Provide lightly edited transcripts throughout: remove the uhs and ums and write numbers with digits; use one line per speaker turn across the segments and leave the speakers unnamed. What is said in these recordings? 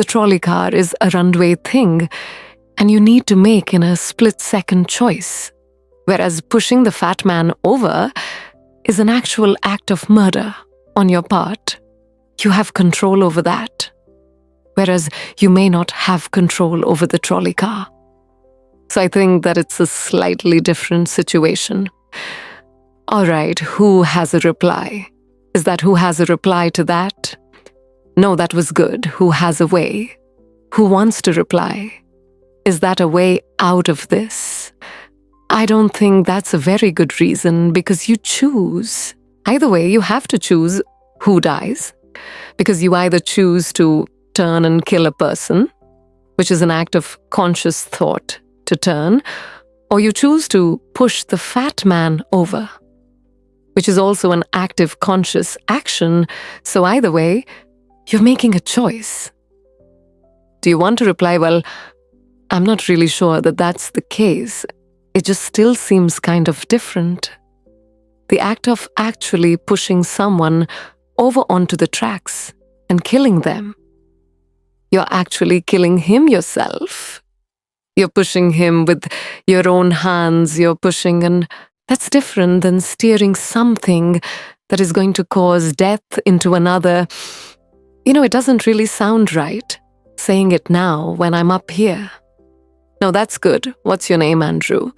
The trolley car is a runway thing, and you need to make in a split-second choice, whereas pushing the fat man over is an actual act of murder on your part. You have control over that, whereas you may not have control over the trolley car. So I think that it's a slightly different situation. All right, who has a reply? Is that who has a reply to that? No, that was good. Who has a way? Who wants to reply? Is that a way out of this? I don't think that's a very good reason, because you choose. Either way, you have to choose who dies, because you either choose to turn and kill a person, which is an act of conscious thought to turn, or you choose to push the fat man over, which is also an active conscious action. So either way, you're making a choice. Do you want to reply, well, I'm not really sure that that's the case. It just still seems kind of different. The act of actually pushing someone over onto the tracks and killing them. You're actually killing him yourself. You're pushing him with your own hands, you're pushing, and that's different than steering something that is going to cause death into another. It doesn't really sound right, saying it now when I'm up here. No, that's good. What's your name, Andrew?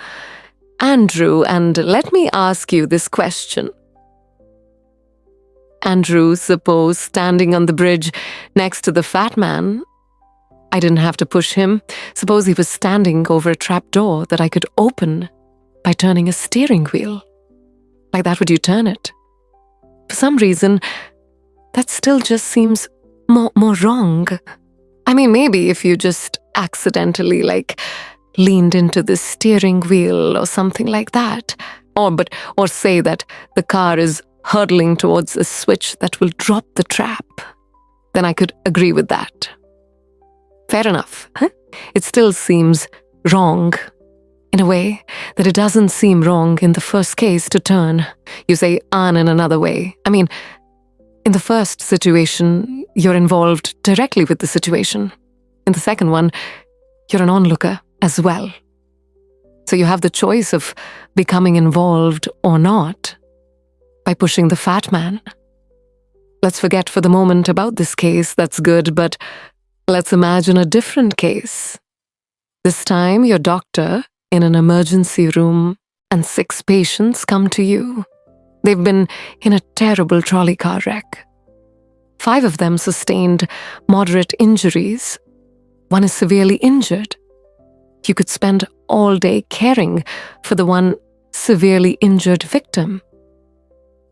Andrew, and let me ask you this question. Andrew, suppose standing on the bridge next to the fat man, I didn't have to push him. Suppose he was standing over a trapdoor that I could open by turning a steering wheel. Like that, would you turn it? For some reason, that still just seems more wrong. I mean, maybe if you just accidentally leaned into the steering wheel or something like that, or say that the car is hurtling towards a switch that will drop the trap, then I could agree with that. Fair enough. Huh? It still seems wrong in a way that it doesn't seem wrong in the first case to turn. You say in another way. I mean, in the first situation, you're involved directly with the situation. In the second one, you're an onlooker as well. So you have the choice of becoming involved or not by pushing the fat man. Let's forget for the moment about this case, that's good, but let's imagine a different case. This time, your doctor in an emergency room and 6 patients come to you. They've been in a terrible trolley car wreck. 5 of them sustained moderate injuries. 1 is severely injured. You could spend all day caring for the one severely injured victim.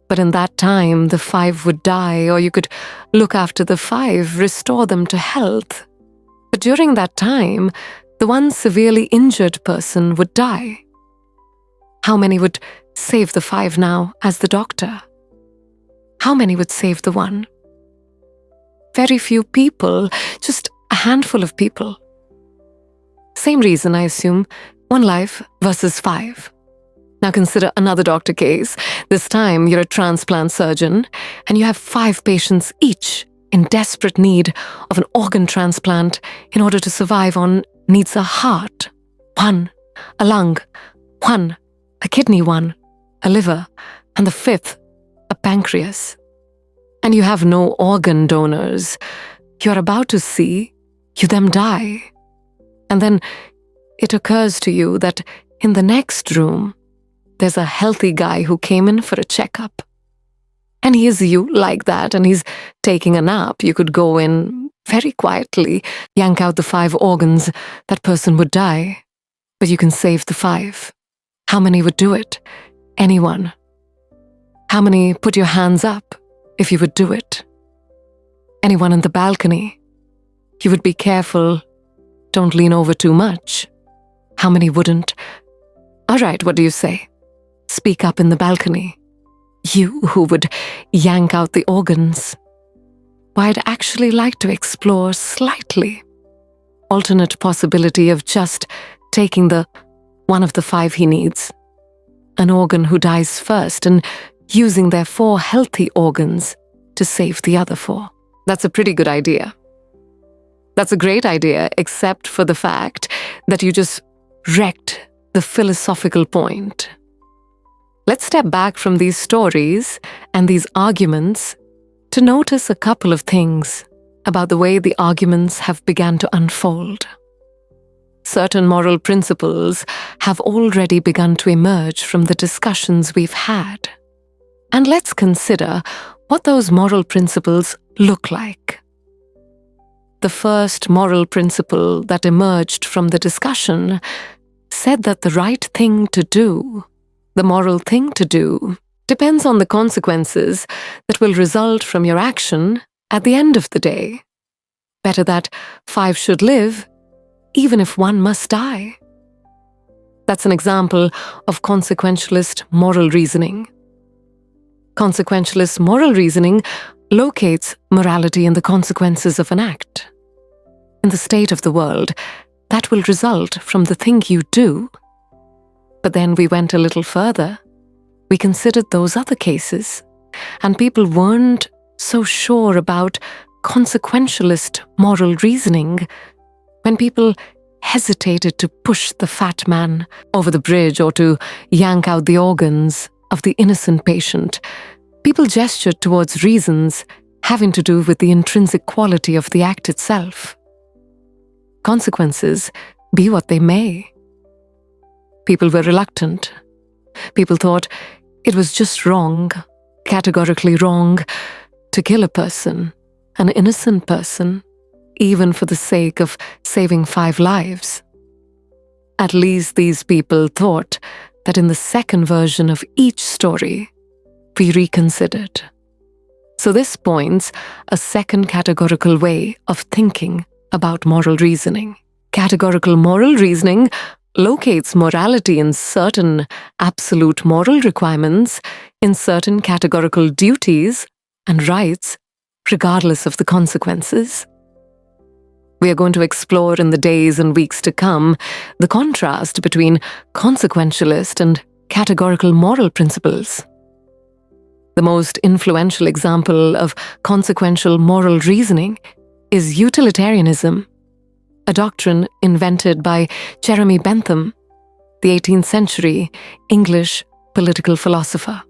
But in that time, the 5 would die, or you could look after the 5, restore them to health. But during that time, the one severely injured person would die. How many would save the 5 now as the doctor? How many would save the 1? Very few people, just a handful of people. Same reason, I assume, 1 life versus 5. Now consider another doctor case. This time you're a transplant surgeon and you have 5 patients each in desperate need of an organ transplant in order to survive on needs a heart, 1, a lung, 1, a kidney 1, a liver, and the 5th, a pancreas. And you have no organ donors. You're about to see them die. And then it occurs to you that in the next room, there's a healthy guy who came in for a checkup. And he is you like that, and he's taking a nap. You could go in very quietly, yank out the 5 organs, that person would die. But you can save the 5. How many would do it? Anyone. How many put your hands up if you would do it? Anyone in the balcony? You would be careful. Don't lean over too much. How many wouldn't? All right, what do you say? Speak up in the balcony. You who would yank out the organs. Well, I'd actually like to explore slightly alternate possibility of just taking the one of the 5 he needs, an organ who dies first, and using their 4 healthy organs to save the other 4. That's a pretty good idea. That's a great idea, except for the fact that you just wrecked the philosophical point. Let's step back from these stories and these arguments to notice a couple of things about the way the arguments have begun to unfold. Certain moral principles have already begun to emerge from the discussions we've had. And let's consider what those moral principles look like. The first moral principle that emerged from the discussion said that the right thing to do, the moral thing to do, depends on the consequences that will result from your action at the end of the day. Better that 5 should live, even if 1 must die. That's an example of consequentialist moral reasoning. Consequentialist moral reasoning locates morality in the consequences of an act. In the state of the world, that will result from the thing you do. But then we went a little further. We considered those other cases, and people weren't so sure about consequentialist moral reasoning when people hesitated to push the fat man over the bridge or to yank out the organs of the innocent patient. People gestured towards reasons having to do with the intrinsic quality of the act itself. Consequences be what they may. People were reluctant. People thought it was just wrong, categorically wrong, to kill a person, an innocent person, even for the sake of saving 5 lives. At least these people thought that in the second version of each story, we reconsidered. So this points a second categorical way of thinking about moral reasoning. Categorical moral reasoning locates morality in certain absolute moral requirements, in certain categorical duties and rights, regardless of the consequences. We are going to explore in the days and weeks to come the contrast between consequentialist and categorical moral principles. The most influential example of consequential moral reasoning is utilitarianism, a doctrine invented by Jeremy Bentham, the 18th century English political philosopher.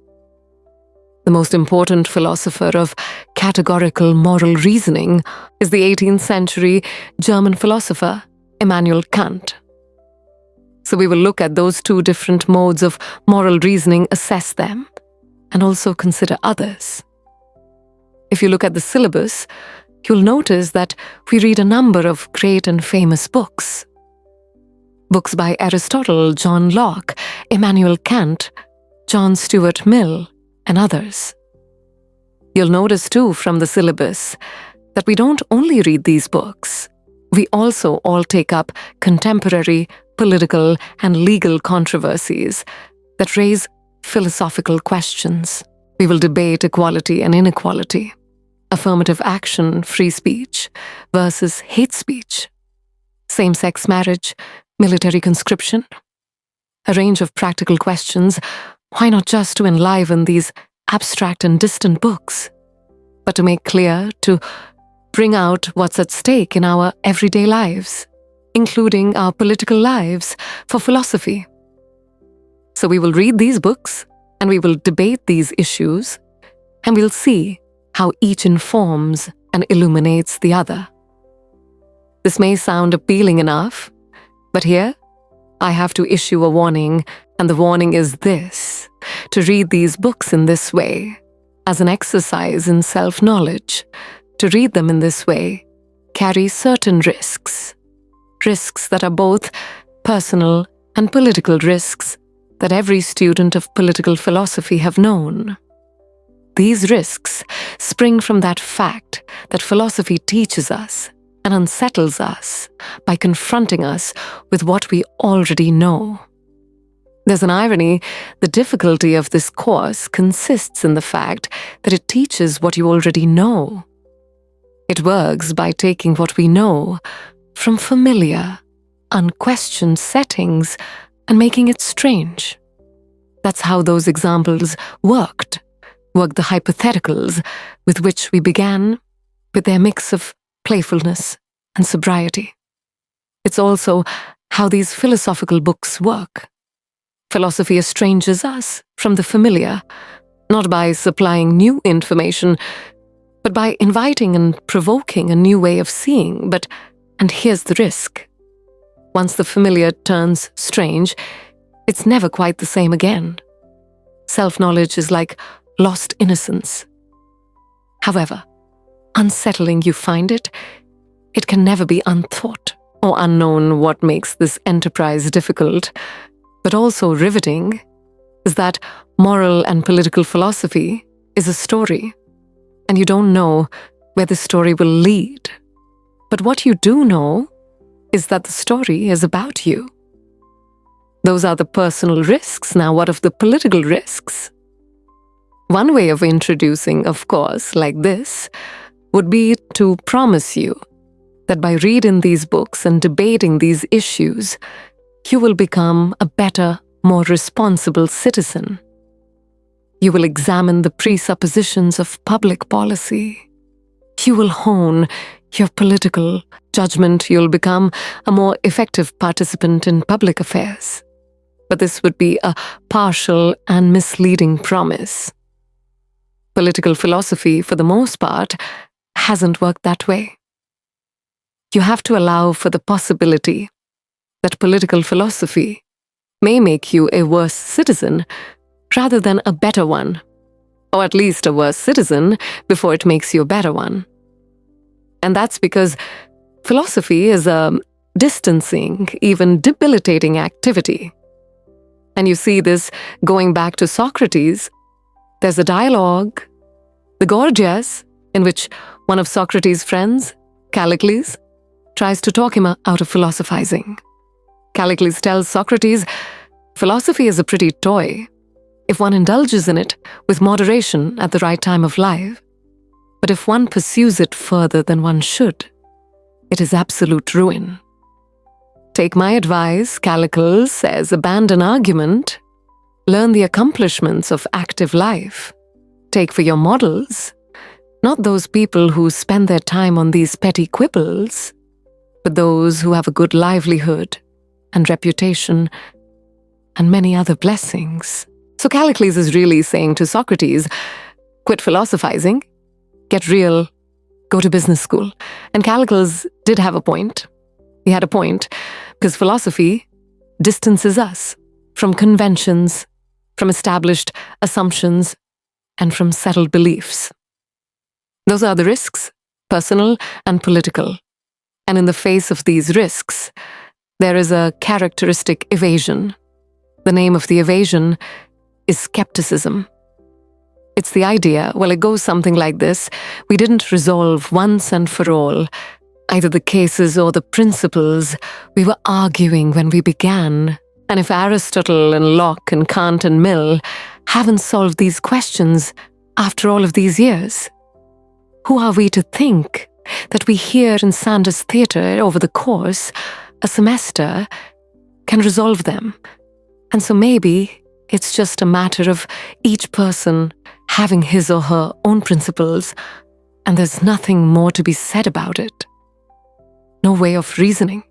The most important philosopher of categorical moral reasoning is the 18th century German philosopher Immanuel Kant. So we will look at those 2 different modes of moral reasoning, assess them, and also consider others. If you look at the syllabus, you'll notice that we read a number of great and famous books. Books by Aristotle, John Locke, Immanuel Kant, John Stuart Mill, and others. You'll notice too from the syllabus that we don't only read these books, we also all take up contemporary political and legal controversies that raise philosophical questions. We will debate equality and inequality, affirmative action, free speech versus hate speech, same-sex marriage, military conscription. A range of practical questions. Why not just to enliven these abstract and distant books, but to make clear, to bring out what's at stake in our everyday lives, including our political lives for philosophy. So we will read these books, and we will debate these issues, and we'll see how each informs and illuminates the other. This may sound appealing enough, but here I have to issue a warning, and the warning is this: to read these books in this way, as an exercise in self-knowledge, to read them in this way, carries certain risks. Risks that are both personal and political risks that every student of political philosophy have known. These risks spring from that fact that philosophy teaches us and unsettles us by confronting us with what we already know. There's an irony. The difficulty of this course consists in the fact that it teaches what you already know. It works by taking what we know from familiar, unquestioned settings and making it strange. That's how those examples worked the hypotheticals with which we began, with their mix of playfulness and sobriety. It's also how these philosophical books work. Philosophy estranges us from the familiar, not by supplying new information, but by inviting and provoking a new way of seeing. And here's the risk. Once the familiar turns strange, it's never quite the same again. Self-knowledge is like lost innocence. However unsettling you find it, it can never be untaught or unknown. What makes this enterprise difficult, but also riveting, is that moral and political philosophy is a story, and you don't know where the story will lead. But what you do know is that the story is about you. Those are the personal risks. Now, what of the political risks? One way of introducing, of course, like this, would be to promise you that by reading these books and debating these issues, you will become a better, more responsible citizen. You will examine the presuppositions of public policy. You will hone your political judgment. You'll become a more effective participant in public affairs. But this would be a partial and misleading promise. Political philosophy, for the most part, hasn't worked that way. You have to allow for the possibility that political philosophy may make you a worse citizen rather than a better one, or at least a worse citizen before it makes you a better one. And that's because philosophy is a distancing, even debilitating activity. And you see this going back to Socrates. There's a dialogue, the Gorgias, in which one of Socrates' friends, Callicles, tries to talk him out of philosophizing. Callicles tells Socrates, philosophy is a pretty toy if one indulges in it with moderation at the right time of life. But if one pursues it further than one should, it is absolute ruin. Take my advice, Callicles says, abandon argument, learn the accomplishments of active life. Take for your models not those people who spend their time on these petty quibbles, but those who have a good livelihood and reputation and many other blessings. So Callicles is really saying to Socrates, quit philosophizing, get real, go to business school. And Callicles did have a point. He had a point, because philosophy distances us from conventions, from established assumptions, and from settled beliefs. Those are the risks, personal and political. And in the face of these risks, there is a characteristic evasion. The name of the evasion is skepticism. It's the idea, well, it goes something like this: we didn't resolve once and for all either the cases or the principles we were arguing when we began. And if Aristotle and Locke and Kant and Mill haven't solved these questions after all of these years, who are we to think that we here in Sanders Theatre over the course, a semester, can resolve them? And so maybe it's just a matter of each person having his or her own principles, and there's nothing more to be said about it. No way of reasoning.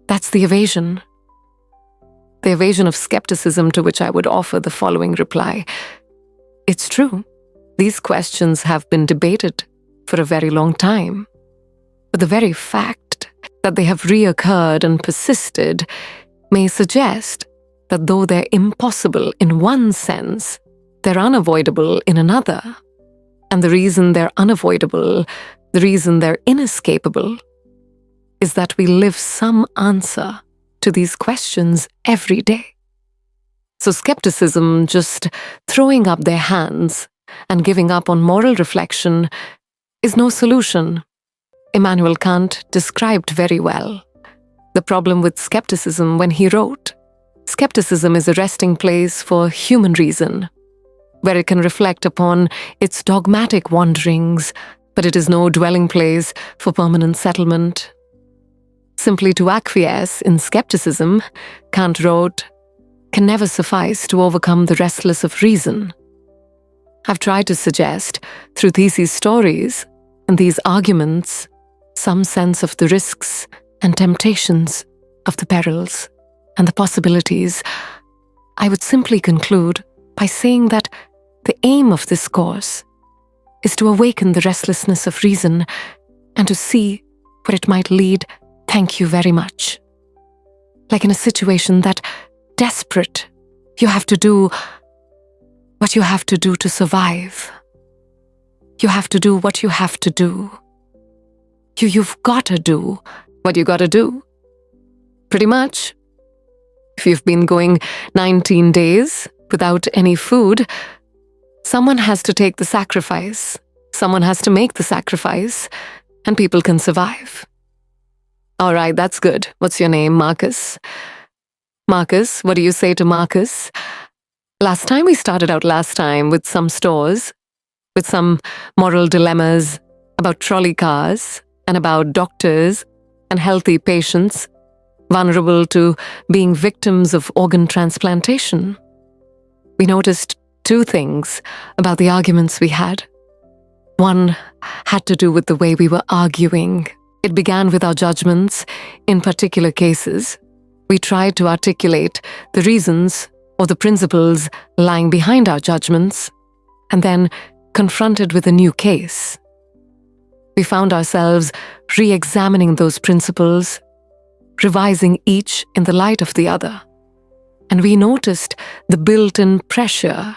That's the evasion. The evasion of skepticism, to which I would offer the following reply. It's true. These questions have been debated for a very long time. But the very fact that they have reoccurred and persisted may suggest that though they're impossible in one sense, they're unavoidable in another. And the reason they're unavoidable, the reason they're inescapable, is that we live some answer to these questions every day. So skepticism, just throwing up their hands and giving up on moral reflection, is no solution. Immanuel Kant described very well the problem with skepticism when he wrote, "Skepticism is a resting place for human reason, where it can reflect upon its dogmatic wanderings, but it is no dwelling place for permanent settlement." Simply to acquiesce in skepticism, Kant wrote, can never suffice to overcome the restless of reason. I've tried to suggest, through theses stories and these arguments, some sense of the risks and temptations, of the perils and the possibilities, I would simply conclude by saying that the aim of this course is to awaken the restlessness of reason and to see where it might lead. Thank you very much. Like in a situation that, desperate, you have to do what you have to do to survive. You have to do what you have to do. You've got to do what you got to do. Pretty much. If you've been going 19 days without any food, someone has to take the sacrifice. Someone has to make the sacrifice, and people can survive. All right, that's good. What's your name, Marcus? Marcus, what do you say to Marcus? Last time we started out with some stores, with some moral dilemmas about trolley cars and about doctors and healthy patients vulnerable to being victims of organ transplantation. We noticed two things about the arguments we had. One had to do with the way we were arguing. It began with our judgments in particular cases. We tried to articulate the reasons or the principles lying behind our judgments, and then, confronted with a new case, we found ourselves re-examining those principles, revising each in the light of the other, and we noticed the built-in pressure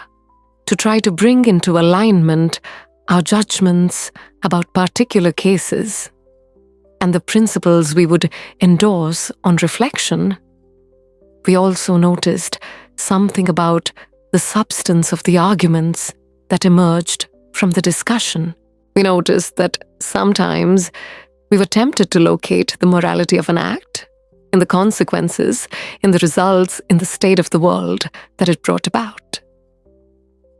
to try to bring into alignment our judgments about particular cases and the principles we would endorse on reflection. We also noticed something about the substance of the arguments that emerged from the discussion. We noticed that sometimes we were tempted to locate the morality of an act in the consequences, in the results, in the state of the world that it brought about.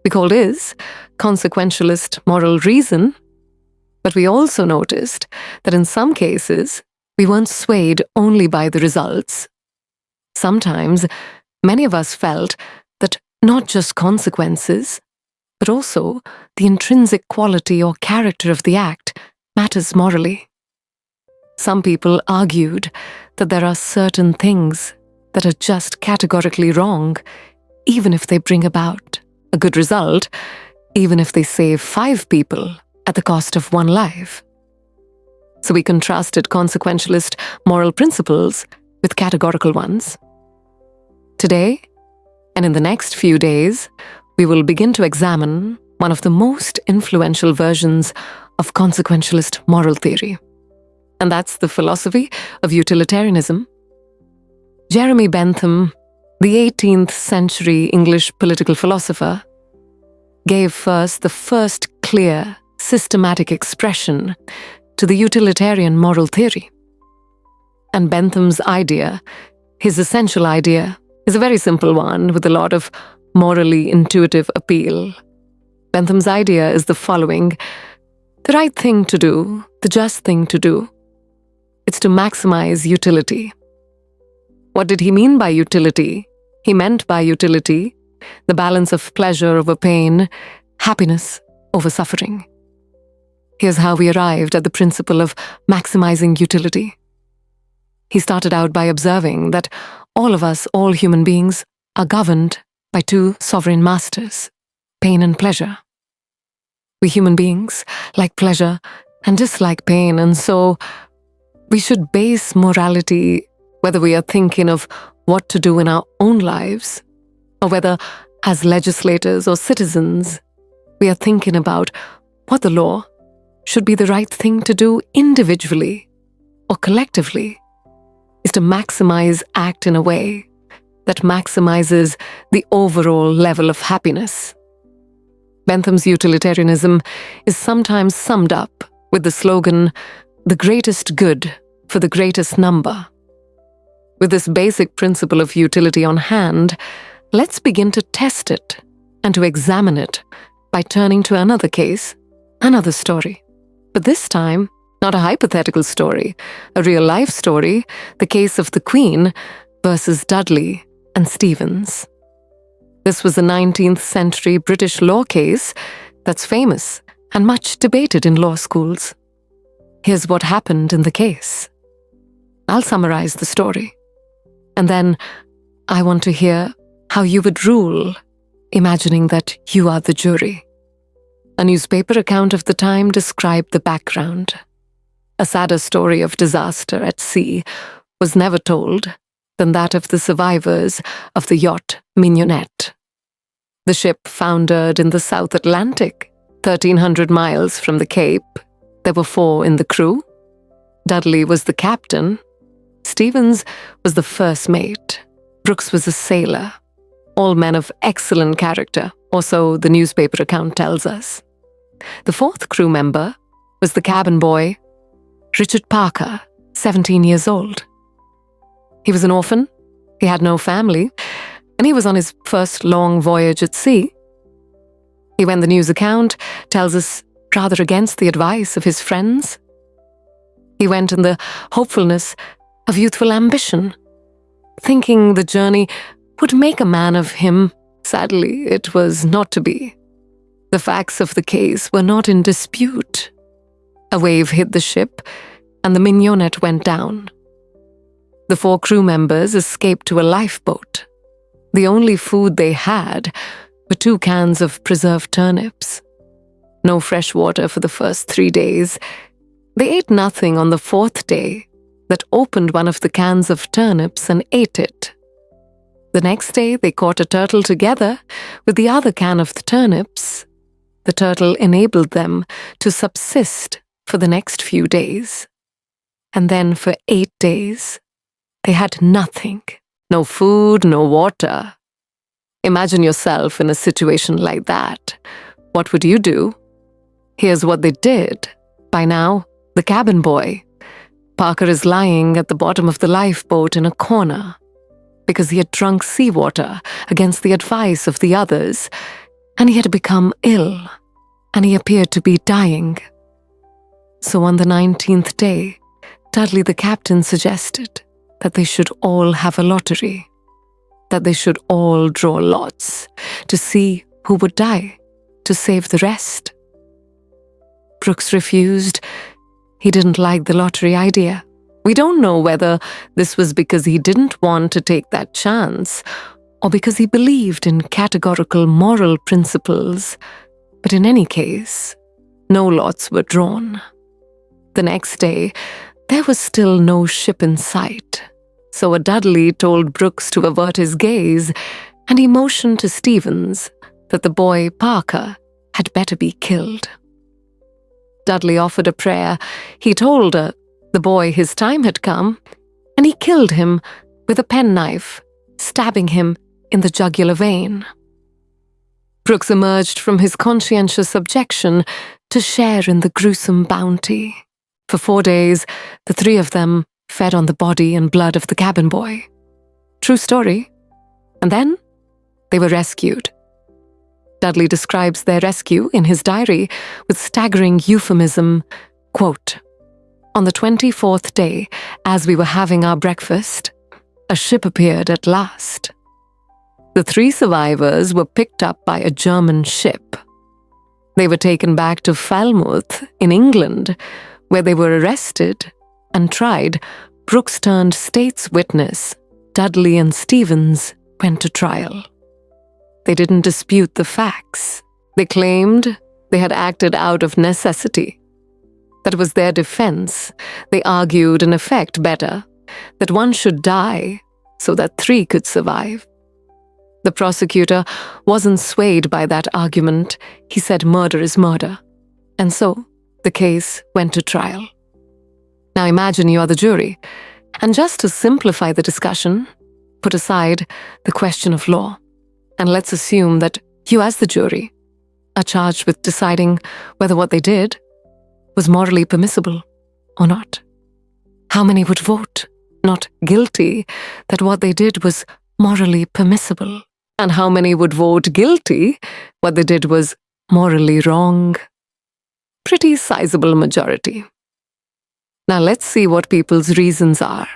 We called this consequentialist moral reason, but we also noticed that in some cases we weren't swayed only by the results. Sometimes many of us felt that not just consequences, but also the intrinsic quality or character of the act matters morally. Some people argued that there are certain things that are just categorically wrong, even if they bring about a good result, even if they save 5 people at the cost of 1 life. So we contrasted consequentialist moral principles with categorical ones. Today, and in the next few days, we will begin to examine one of the most influential versions of consequentialist moral theory, and that's the philosophy of utilitarianism. Jeremy Bentham, the 18th century English political philosopher, gave first the first clear, systematic expression to the utilitarian moral theory. And Bentham's idea, his essential idea, is a very simple one with a lot of morally intuitive appeal. Bentham's idea is the following: the right thing to do, the just thing to do, it's to maximize utility. What did he mean by utility? He meant by utility the balance of pleasure over pain, happiness over suffering. Here's how we arrived at the principle of maximizing utility. He started out by observing that all of us, all human beings, are governed by 2 sovereign masters, pain and pleasure. We human beings like pleasure and dislike pain, and so we should base morality, whether we are thinking of what to do in our own lives, or whether, as legislators or citizens, we are thinking about what the law should be the right thing to do individually or collectively, is to act in a way that maximizes the overall level of happiness. Bentham's utilitarianism is sometimes summed up with the slogan, "The greatest good for the greatest number." With this basic principle of utility on hand, let's begin to test it and to examine it by turning to another case, another story. But this time, not a hypothetical story, a real-life story, the case of the Queen versus Dudley and Stevens. This was a 19th century British law case that's famous and much debated in law schools. Here's what happened in the case. I'll summarize the story. And then I want to hear how you would rule, imagining that you are the jury. A newspaper account of the time described the background. A sadder story of disaster at sea was never told than that of the survivors of the yacht Mignonette. The ship foundered in the South Atlantic, 1,300 miles from the Cape. There were 4 in the crew. Dudley was the captain. Stevens was the first mate. Brooks was a sailor. All men of excellent character, or so the newspaper account tells us. The 4th crew member was the cabin boy, Richard Parker, 17 years old. He was an orphan, he had no family, and he was on his first long voyage at sea. He went, the news account tells us, rather against the advice of his friends. He went in the hopefulness of youthful ambition, thinking the journey would make a man of him. Sadly, it was not to be. The facts of the case were not in dispute. A wave hit the ship, and the Mignonette went down. The 4 crew members escaped to a lifeboat. The only food they had were 2 cans of preserved turnips. No fresh water for the first 3 days. They ate nothing on the 4th day, that opened one of the cans of turnips and ate it. The next day they caught a turtle together with the other can of the turnips. The turtle enabled them to subsist for the next few days. And then for 8 days, they had nothing. No food, no water. Imagine yourself in a situation like that. What would you do? Here's what they did. By now, the cabin boy, Parker, is lying at the bottom of the lifeboat in a corner because he had drunk seawater against the advice of the others, and he had become ill, and he appeared to be dying. So on the 19th day, Dudley the captain suggested that they should all have a lottery, that they should all draw lots to see who would die, to save the rest. Brooks refused. He didn't like the lottery idea. We don't know whether this was because he didn't want to take that chance or because he believed in categorical moral principles, but in any case, no lots were drawn. The next day, there was still no ship in sight, so Dudley told Brooks to avert his gaze, and he motioned to Stevens that the boy Parker had better be killed. Dudley offered a prayer. He told the boy his time had come, and he killed him with a penknife, stabbing him in the jugular vein. Brooks emerged from his conscientious objection to share in the gruesome bounty. For 4 days, the 3 of them fed on the body and blood of the cabin boy. True story. And then they were rescued. Dudley describes their rescue in his diary with staggering euphemism, quote, "On the 24th day, as we were having our breakfast, a ship appeared at last. The 3 survivors were picked up by a German ship. They were taken back to Falmouth in England, where they were arrested and tried. Brooks turned state's witness. Dudley and Stevens went to trial. They didn't dispute the facts. They claimed they had acted out of necessity. That was their defense. They argued, in effect, better, that one should die so that 3 could survive. The prosecutor wasn't swayed by that argument. He said murder is murder. And so, the case went to trial. Now imagine you are the jury, and just to simplify the discussion, put aside the question of law, and let's assume that you as the jury are charged with deciding whether what they did was morally permissible or not. How many would vote, not guilty, that what they did was morally permissible? And how many would vote guilty, what they did was morally wrong? Pretty sizable majority. Now let's see what people's reasons are.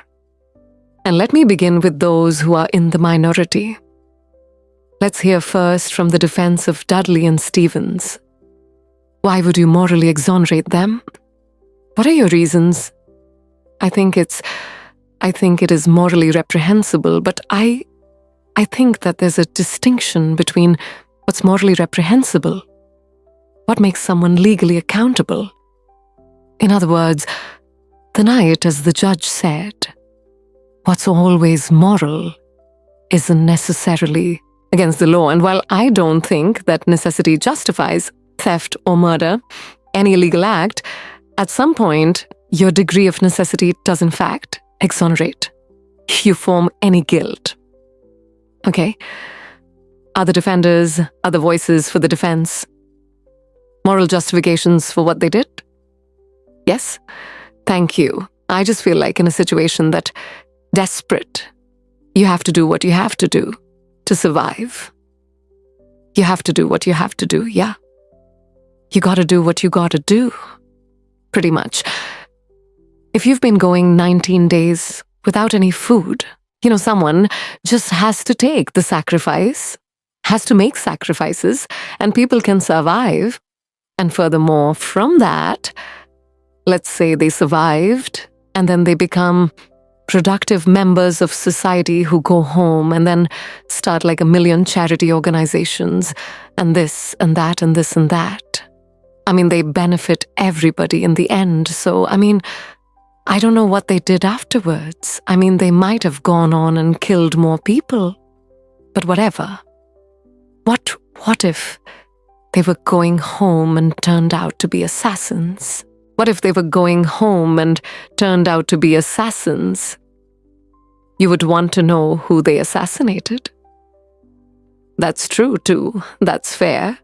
And let me begin with those who are in the minority. Let's hear first from the defense of Dudley and Stevens. Why would you morally exonerate them? What are your reasons? I think it is morally reprehensible, but I think that there's a distinction between what's morally reprehensible, what makes someone legally accountable. In other words, the night, as the judge said, what's always moral isn't necessarily against the law. And while I don't think that necessity justifies theft or murder, any illegal act, at some point, your degree of necessity does in fact exonerate. You form any guilt. Okay? Other defenders, other voices for the defense, moral justifications for what they did? Yes? Thank you. I just feel like in a situation that desperate, you have to do what you have to do to survive. You have to do what you have to do, yeah. You gotta do what you gotta do, pretty much. If you've been going 19 days without any food, someone just has to take the sacrifice, has to make sacrifices, and people can survive. And furthermore, from that, let's say they survived, and then they become productive members of society who go home and then start like 1 million charity organizations, and this and that and this and that. I mean, they benefit everybody in the end. So, I don't know what they did afterwards. They might have gone on and killed more people. But whatever. What if they were going home and turned out to be assassins? What if they were going home and turned out to be assassins? You would want to know who they assassinated. That's true too. That's fair.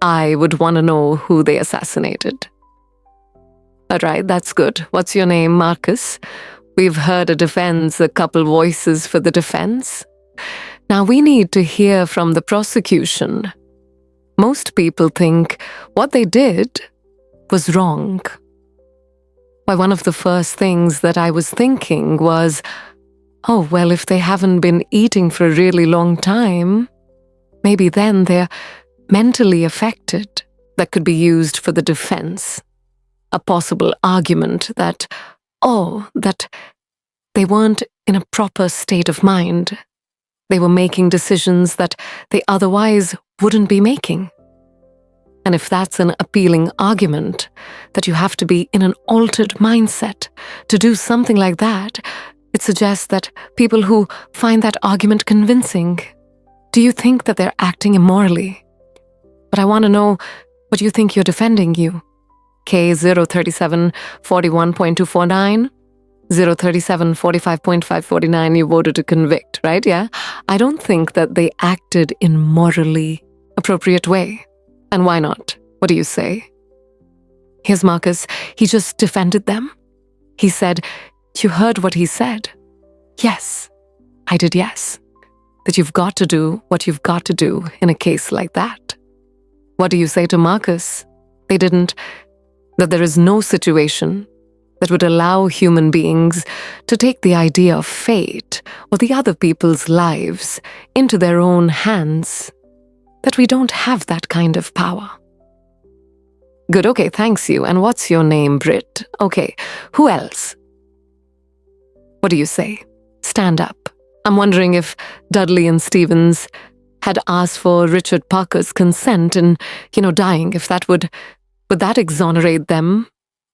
I would want to know who they assassinated. All right, that's good. What's your name, Marcus? We've heard a defense, a couple voices for the defense. Now we need to hear from the prosecution. Most people think what they did was wrong. Why, one of the first things that I was thinking was, oh, well, if they haven't been eating for a really long time, maybe then they're mentally affected. That could be used for the defense. A possible argument that, that they weren't in a proper state of mind. They were making decisions that they otherwise wouldn't be making. And if that's an appealing argument, that you have to be in an altered mindset to do something like that, it suggests that people who find that argument convincing, do you think that they're acting immorally? But I want to know what you think you're defending you. K037 41.249, 037 45.549, you voted to convict, right? Yeah? I don't think that they acted in morally appropriate way. And why not? What do you say? Here's Marcus. He just defended them. He said, you heard what he said. Yes, I did, yes. That you've got to do what you've got to do in a case like that. What do you say to Marcus? That there is no situation that would allow human beings to take the idea of fate or the other people's lives into their own hands. That we don't have that kind of power. Good, okay, thanks you. And what's your name, Britt? Okay, who else? What do you say? Stand up. I'm wondering if Dudley and Stevens had asked for Richard Parker's consent in, dying, if that would that exonerate them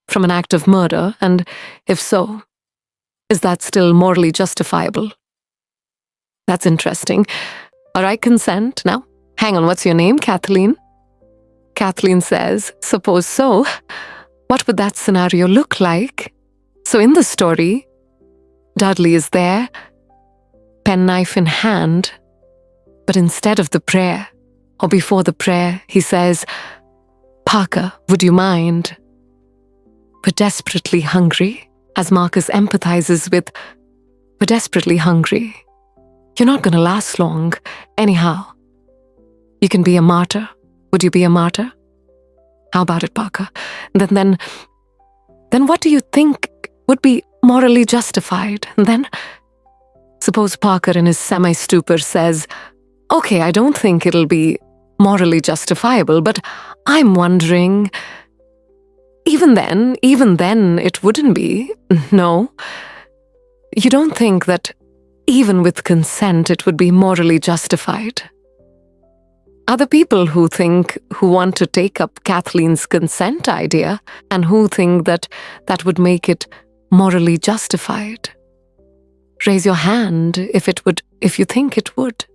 from an act of murder? And if so, is that still morally justifiable? That's interesting. All right, consent. Now, hang on, what's your name, Kathleen? Kathleen says, suppose so. What would that scenario look like? So in the story, Dudley is there, penknife in hand, but instead of the prayer, or before the prayer, he says, Parker, would you mind? We're desperately hungry, as Marcus empathizes with, we're desperately hungry. You're not going to last long, anyhow. You can be a martyr. Would you be a martyr? How about it, Parker? Then what do you think would be morally justified? And then, suppose Parker in his semi-stupor says, okay, I don't think it'll be morally justifiable, but I'm wondering, Even then, it wouldn't be. No. You don't think that even with consent, it would be morally justified? Other people who want to take up Kathleen's consent idea and who think that that would make it morally justified. Raise your hand if you think it would.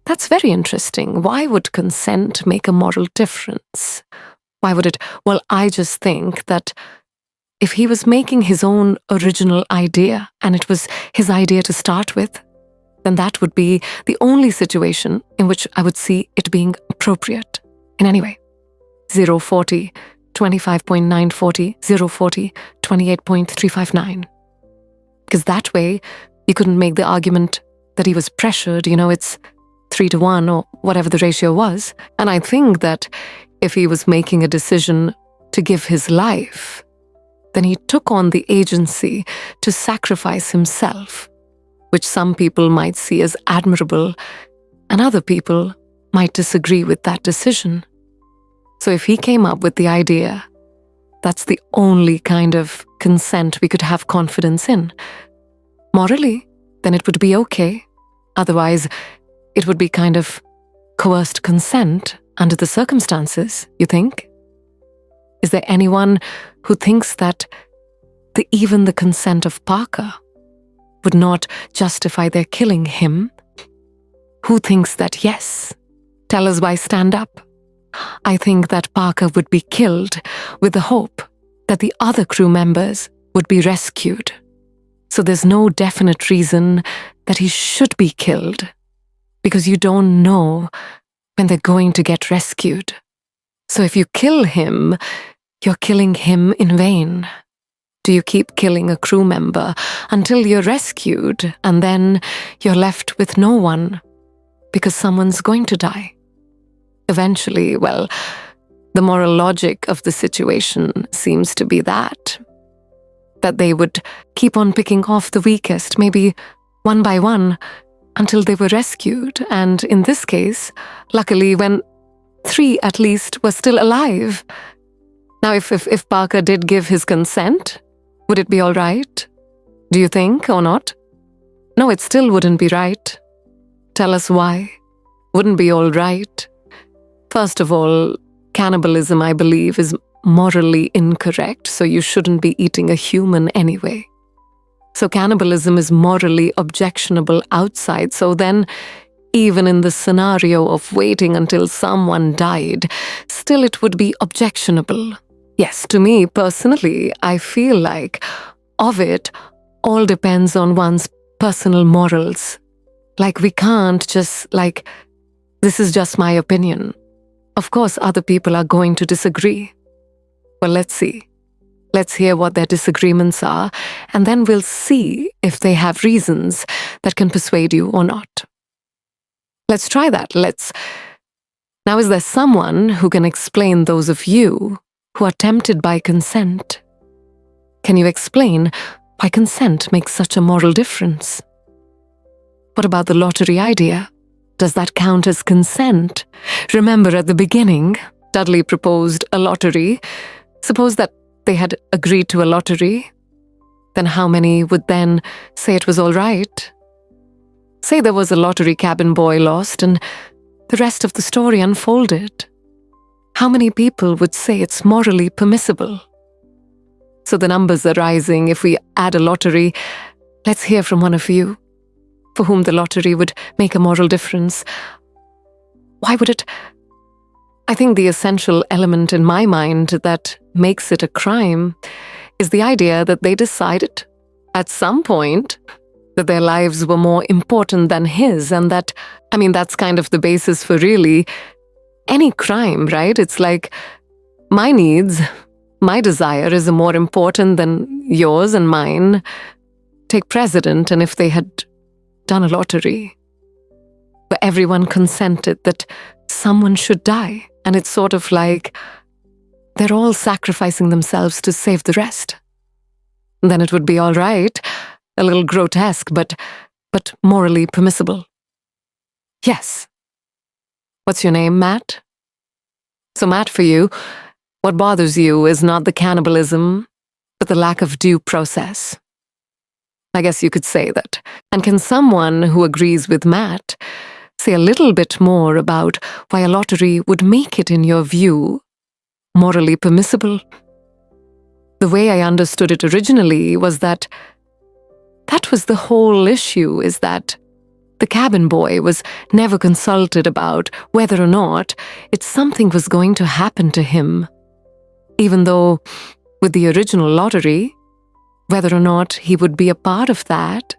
That's very interesting. Why would consent make a moral difference? Why would it? Well, I just think that if he was making his own original idea and it was his idea to start with, then that would be the only situation in which I would see it being appropriate. In any way, 040, 25.940, 040, 28.359. Because that way, you couldn't make the argument that he was pressured, it's 3-1 or whatever the ratio was. And I think that if he was making a decision to give his life, then he took on the agency to sacrifice himself, which some people might see as admirable, and other people might disagree with that decision. So if he came up with the idea, that's the only kind of consent we could have confidence in. Morally, then it would be okay. Otherwise, it would be kind of coerced consent under the circumstances, you think? Is there anyone who thinks that even the consent of Parker would not justify their killing him? Who thinks that yes? Tell us why. Stand up. I think that Parker would be killed with the hope that the other crew members would be rescued. So there's no definite reason that he should be killed, because you don't know when they're going to get rescued. So if you kill him, you're killing him in vain. Do you keep killing a crew member until you're rescued and then you're left with no one because someone's going to die? Eventually, well, the moral logic of the situation seems to be that they would keep on picking off the weakest, maybe one by one, until they were rescued. And in this case, luckily, when 3 at least were still alive. Now, if Parker did give his consent, would it be all right? Do you think, or not? No, it still wouldn't be right. Tell us why. Wouldn't be all right. First of all, cannibalism, I believe, is morally incorrect, so you shouldn't be eating a human anyway. So cannibalism is morally objectionable outside, so then even in the scenario of waiting until someone died, still it would be objectionable. Yes, to me personally, I feel like of it all depends on one's personal morals. Like we can't just this is just my opinion. Of course, other people are going to disagree. Well, let's see. Let's hear what their disagreements are, and then we'll see if they have reasons that can persuade you or not. Let's try that. Now, is there someone who can explain those of you who are tempted by consent? Can you explain why consent makes such a moral difference? What about the lottery idea? Does that count as consent? Remember at the beginning, Dudley proposed a lottery. Suppose that they had agreed to a lottery. Then how many would then say it was all right? Say there was a lottery cabin boy lost and the rest of the story unfolded. How many people would say it's morally permissible? So the numbers are rising. If we add a lottery, let's hear from one of you for whom the lottery would make a moral difference. Why would it? I think the essential element in my mind that makes it a crime is the idea that they decided at some point that their lives were more important than his, and that's kind of the basis for really any crime, right? It's like my needs, my desire is more important than yours and mine. Take president, and if they had done a lottery where everyone consented that someone should die, and it's sort of like they're all sacrificing themselves to save the rest, then it would be all right, a little grotesque, but morally permissible. Yes. What's your name, Matt? So Matt, for you, What bothers you is not the cannibalism, but the lack of due process. I guess you could say that. And can someone who agrees with Matt say a little bit more about why a lottery would make it, in your view, morally permissible? The way I understood it originally was that was the whole issue, is that the cabin boy was never consulted about whether or not something was going to happen to him. Even though, with the original lottery, whether or not he would be a part of that,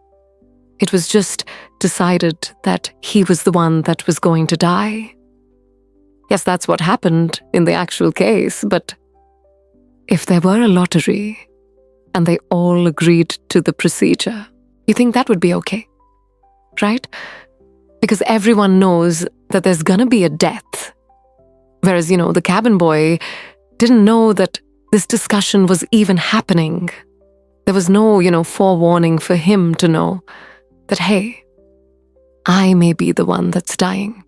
it was just decided that he was the one that was going to die. Yes, that's what happened in the actual case, but if there were a lottery and they all agreed to the procedure, you think that would be okay, right? Because everyone knows that there's gonna be a death. Whereas, the cabin boy didn't know that this discussion was even happening. There was no, forewarning for him to know that, hey, I may be the one that's dying.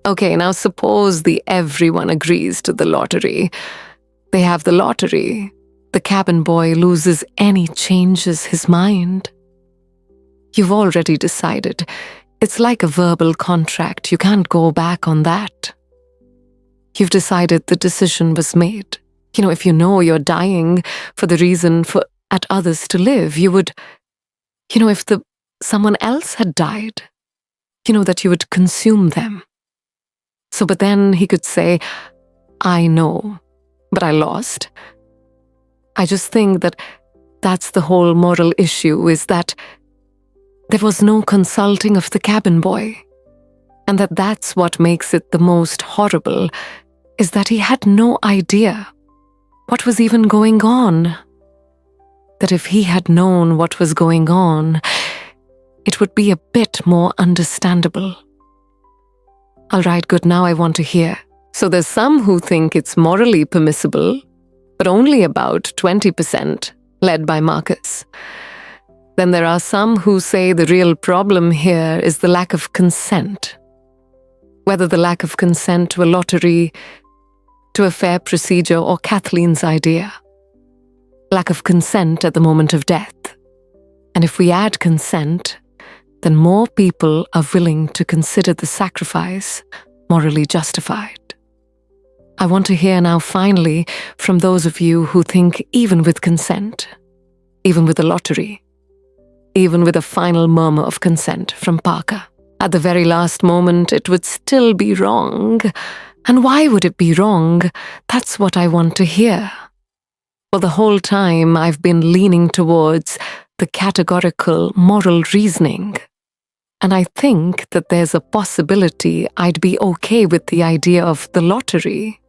Okay, now suppose everyone agrees to the lottery. They have the lottery. The cabin boy loses changes his mind. You've already decided. It's like a verbal contract. You can't go back on that. You've decided the decision was made. If you know you're dying for the reason for others to live, you would, if someone else had died, that you would consume them. So, but then he could say, I know, but I lost. I just think that that's the whole moral issue, is that there was no consulting of the cabin boy. And that's what makes it the most horrible, is that he had no idea what was even going on. That if he had known what was going on, it would be a bit more understandable. All right, good, now I want to hear. So there's some who think it's morally permissible, but only about 20%, led by Marcus. Then there are some who say the real problem here is the lack of consent. Whether the lack of consent to a lottery, to a fair procedure, or Kathleen's idea. Lack of consent at the moment of death. And if we add consent, then more people are willing to consider the sacrifice morally justified. I want to hear now finally from those of you who think even with consent, even with the lottery, even with a final murmur of consent from Parker, at the very last moment it would still be wrong. And why would it be wrong? That's what I want to hear. Well, the whole time I've been leaning towards the categorical moral reasoning. And I think that there's a possibility I'd be okay with the idea of the lottery,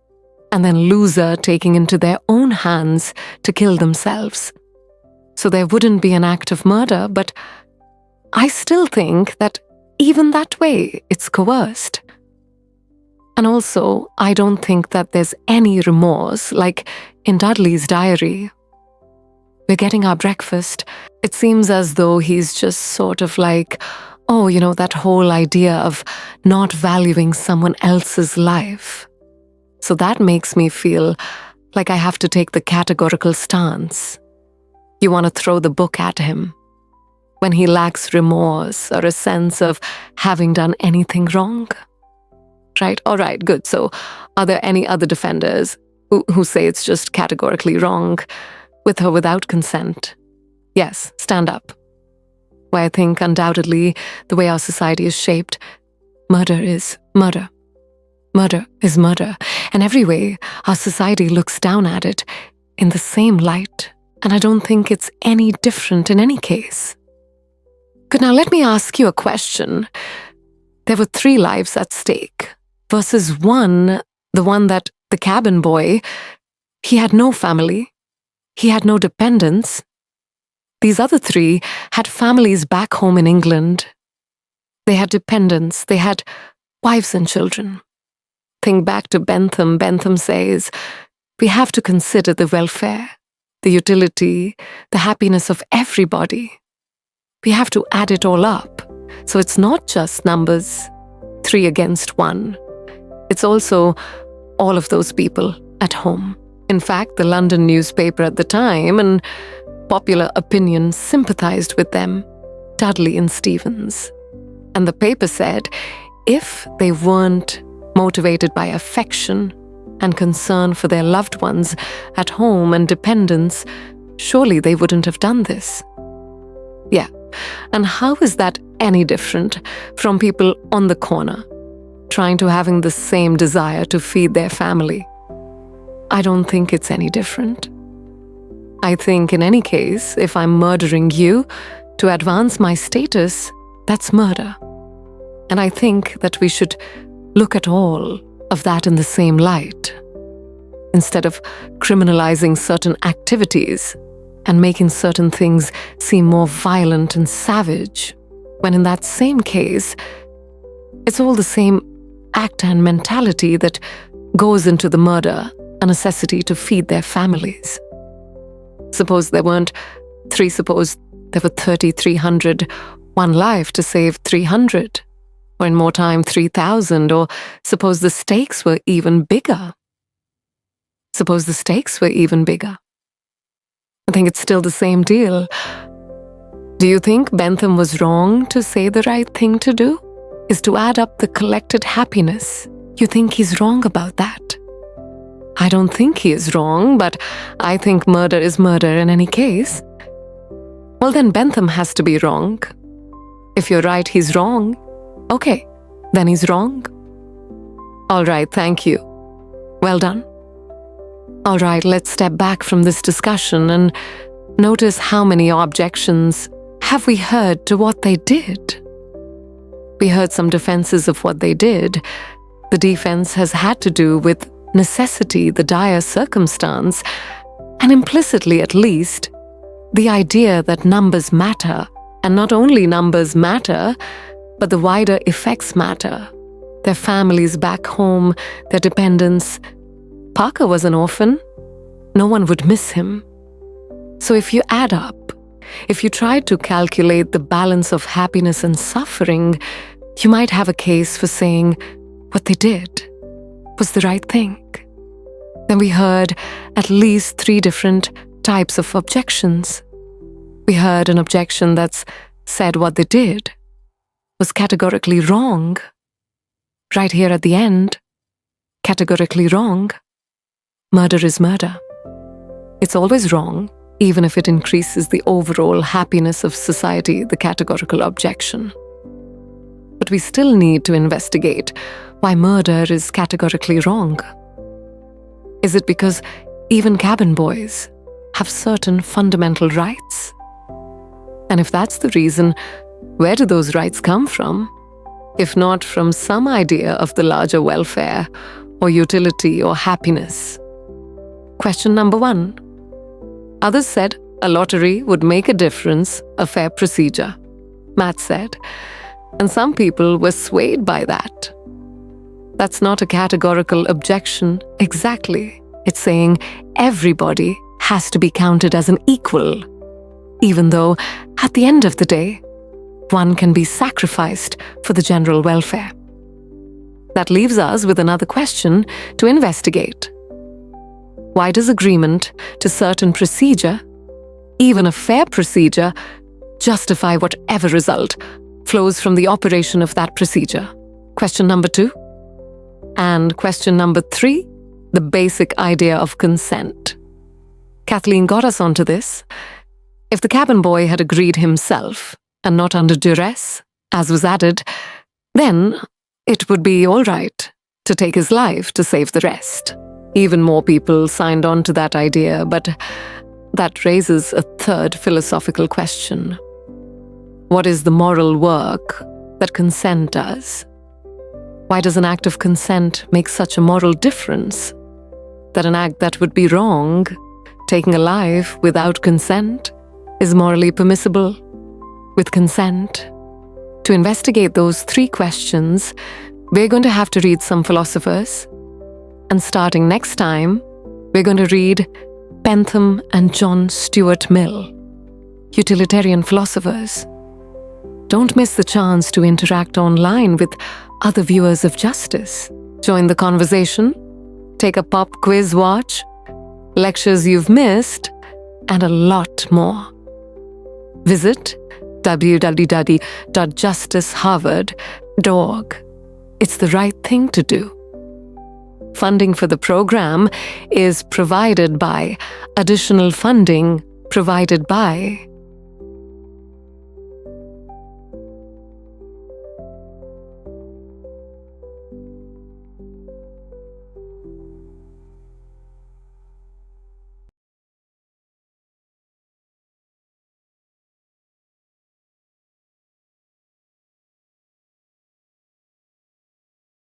and then loser taking into their own hands to kill themselves. So there wouldn't be an act of murder, but I still think that even that way, it's coerced. And also, I don't think that there's any remorse, like in Dudley's diary. We're getting our breakfast. It seems as though he's just sort of like, that whole idea of not valuing someone else's life. So that makes me feel like I have to take the categorical stance. You want to throw the book at him when he lacks remorse or a sense of having done anything wrong. Right? All right, good. So are there any other defenders who say it's just categorically wrong, with or without consent? Yes, stand up. Why I think undoubtedly the way our society is shaped, murder is murder. Murder is murder. And every way our society looks down at it in the same light. And I don't think it's any different in any case. Good, now let me ask you a question. There were 3 lives at stake. Versus one, the one that the cabin boy, he had no family, he had no dependents. These other 3 had families back home in England. They had dependents, they had wives and children. Think back to Bentham. Bentham says, we have to consider the welfare, the utility, the happiness of everybody. We have to add it all up. So it's not just numbers, 3 against 1. It's also all of those people at home. In fact, the London newspaper at the time and popular opinion sympathized with them, Dudley and Stevens. And the paper said if they weren't motivated by affection and concern for their loved ones at home and dependence, surely they wouldn't have done this. Yeah, and how is that any different from people on the corner trying to having the same desire to feed their family? I don't think it's any different. I think in any case, if I'm murdering you to advance my status, that's murder. And I think that we should look at all of that in the same light, instead of criminalizing certain activities and making certain things seem more violent and savage, when in that same case, it's all the same act and mentality that goes into the murder, a necessity to feed their families. Suppose there weren't three, suppose there were 3,300, one life to save 300, or in more time 3,000, or suppose the stakes were even bigger. Suppose the stakes were even bigger. I think it's still the same deal. Do you think Bentham was wrong to say the right thing to do is to add up the collected happiness? You think he's wrong about that? I don't think he is wrong, but I think murder is murder in any case. Well, then Bentham has to be wrong. If you're right, he's wrong. Okay, then he's wrong. All right, thank you. Well done. All right, let's step back from this discussion and notice how many objections have we heard to what they did. We heard some defenses of what they did. The defense has had to do with necessity, the dire circumstance, and implicitly at least, the idea that numbers matter, and not only numbers matter, but the wider effects matter. Their families back home, their dependents. Parker was an orphan. No one would miss him. So if you add up, if you try to calculate the balance of happiness and suffering, you might have a case for saying what they did was the right thing. Then we heard at least 3 different types of objections. We heard an objection that's said what they did was categorically wrong. Right here at the end, categorically wrong. Murder is murder. It's always wrong, even if it increases the overall happiness of society, the categorical objection. But we still need to investigate why murder is categorically wrong. Is it because even cabin boys have certain fundamental rights? And if that's the reason, where do those rights come from? If not from some idea of the larger welfare or utility or happiness? Question number 1. Others said a lottery would make a difference, a fair procedure. Matt said, and some people were swayed by that. That's not a categorical objection exactly. It's saying everybody has to be counted as an equal, even though at the end of the day, one can be sacrificed for the general welfare. That leaves us with another question to investigate. Why does agreement to certain procedure, even a fair procedure, justify whatever result flows from the operation of that procedure? Question number 2. And question number 3, the basic idea of consent. Kathleen got us onto this. If the cabin boy had agreed himself and not under duress, as was added, then it would be all right to take his life to save the rest. Even more people signed on to that idea, but that raises a third philosophical question. What is the moral work that consent does? Why does an act of consent make such a moral difference? That an act that would be wrong, taking a life without consent, is morally permissible with consent? To investigate those 3 questions, we're going to have to read some philosophers. And starting next time, we're going to read Bentham and John Stuart Mill, utilitarian philosophers. Don't miss the chance to interact online with other viewers of justice. Join the conversation. take a pop quiz watch, lectures you've missed, and a lot more. Visit www.justiceharvard.org. It's the right thing to do. Funding for the program is provided by additional funding provided by